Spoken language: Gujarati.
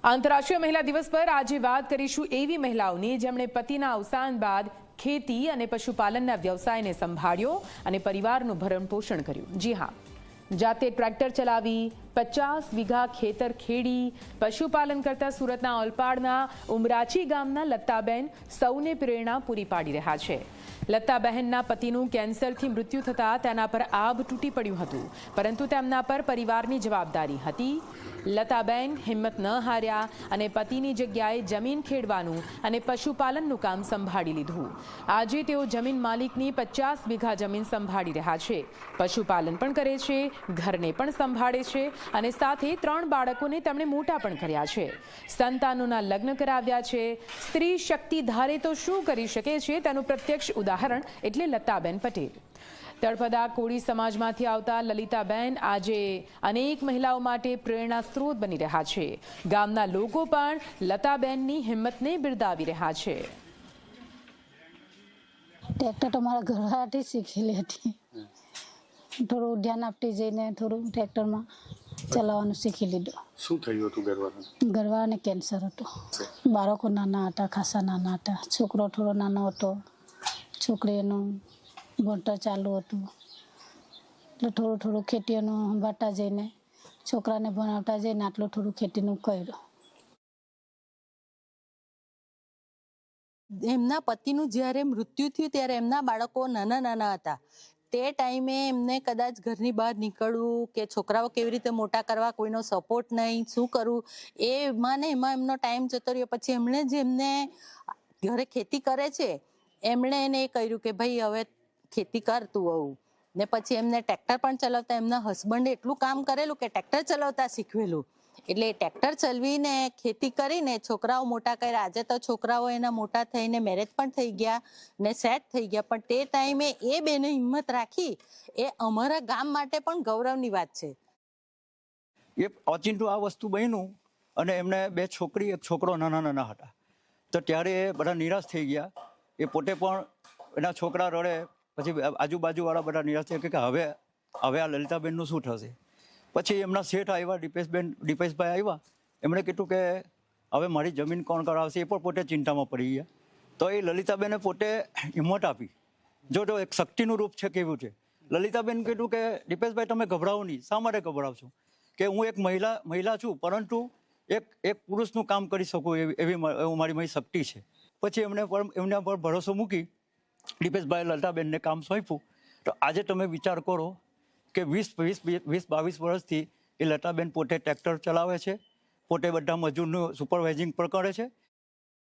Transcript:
આંતરરાષ્ટ્રીય મહિલા દિવસ પર આજે વાત કરીશું એવી મહિલાઓની જેમણે પતિના અવસાન બાદ ખેતી અને પશુપાલનના વ્યવસાયને સંભાળ્યો અને પરિવારનું ભરણપોષણ કર્યું। જી હા, જાતે ટ્રેક્ટર ચલાવી 50 વીઘા ખેતર ખેડી પશુપાલન કરતા સુરતના ઓલપાડના ઉમરાચી ગામના લતાબેન સૌને પ્રેરણા પૂરી પાડી રહ્યા છે। લતાબહેનના પતિનું કેન્સરથી મૃત્યુ થતાં તેના પર આભ તૂટી પડ્યું હતું, પરંતુ તેમના પર પરિવારની જવાબદારી હતી। લતાબેન હિંમત ન હાર્યા અને પતિની જગ્યાએ જમીન ખેડવાનું અને પશુપાલનનું કામ સંભાળી લીધું। આજે તેઓ જમીન માલિકની 50 વીઘા જમીન સંભાળી રહ્યા છે, પશુપાલન પણ કરે છે, ઘરને પણ સંભાળે છે અને સાથે 3 બાળકોને તેમણે મોટા પણ કર્યા છે, સંતાનોના લગ્ન કરાવ્યા છે। સ્ત્રી શક્તિ ધારે તો શું કરી શકે છે તેનું પ્રત્યક્ષ ઉદાહરણ એટલે લતાબેન પટેલ। તળપદા કોળી સમાજમાંથી આવતા લલિતાબેન આજે અનેક મહિલાઓ માટે પ્રેરણા સ્ત્રોત બની રહ્યા છે। ગામના લોકો પણ લતાબેનની હિંમતને બિરદાવી રહ્યા છે। ટ્રેક્ટર તો મારા ઘરવાળાથી શીખેલી હતી, થોડું ધ્યાન આપતી જઈને થોડું ટ્રેક્ટરમાં ચલાવવાનું શીખી લીધું। શું થયું હતું ઘરવાળાને? ઘરવાળાને કેન્સર હતું, બાળકો નાના હતા, ખાસા નાના હતા, છોકરો થોડો નાનો હતો, છોકરીનું ભણતર ચાલુ હતું, એટલે થોડું થોડું ખેતીઓનું સંભાળતા જઈને છોકરાને ભણાવતા જઈને આટલું થોડું ખેતીનું કર્યું। એમના પતિનું જ્યારે મૃત્યુ થયું ત્યારે એમના બાળકો નાના નાના હતા। તે ટાઈમે એમને કદાચ ઘરની બહાર નીકળવું કે છોકરાઓ કેવી રીતે મોટા કરવા, કોઈનો સપોર્ટ નહીં, શું કરવું એમાં ને એમાં એમનો ટાઈમ જતો રહ્યો। પછી એમણે જે એમને ઘરે ખેતી કરે છે એમણે એને એ કહ્યું કે ભાઈ હવે ખેતી કર તું આવું ને। પછી એમને ટ્રેક્ટર પણ ચલાવતા એમના હસબન્ડે એટલું કામ કરેલું કે ટ્રેક્ટર ચલાવતા શીખવેલું, એટલે ટ્રેક્ટર ચલાવીને ખેતી કરીને છોકરાઓ મોટા કર્યા। આજે તો છોકરાઓ એના મોટા થઈને મેરેજ પણ થઈ ગયા ને સેટ થઈ ગયા, પણ તે ટાઈમે એ બેને હિંમત રાખી એ અમારા ગામ માટે પણ ગૌરવની વાત છે। એ ઓચિંતું આ વસ્તુ બન્યું અને એમને 2 છોકરી 1 છોકરો નાના નાના હતા, તો ત્યારે એ બધા નિરાશ થઈ ગયા। એ પોતે પણ એના છોકરા રડે, પછી આજુબાજુવાળા બધા નિરાશ થઈ કે હવે આ લલિતાબેનનું શું થશે। પછી એમના શેઠ આવ્યા, દીપેશભાઈ આવ્યા, એમણે કીધું કે હવે મારી જમીન કોણ કરાવશે, એ પણ પોતે ચિંતામાં પડી ગયા। તો એ લલિતાબેને પોતે હિંમત આપી, જો એક શક્તિનું રૂપ છે કેવું છે। લલિતાબેન કીધું કે દીપેશભાઈ તમે ગભરાવો નહીં। શા માટે ગભરાવશો, કે હું એક મહિલા છું, પરંતુ એક પુરુષનું કામ કરી શકું એવી મારી શક્તિ છે। પછી એમના પર ભરોસો મૂકી દીપેશભાઈ લલિતાબેનને કામ સોંપ્યું। તો આજે તમે વિચાર કરો કે 20-22 વર્ષથી એ લતાબેન પોતે ટ્રેક્ટર ચલાવે છે, પોતે બધા મજૂરનું સુપરવાઇઝિંગ પણ કરે છે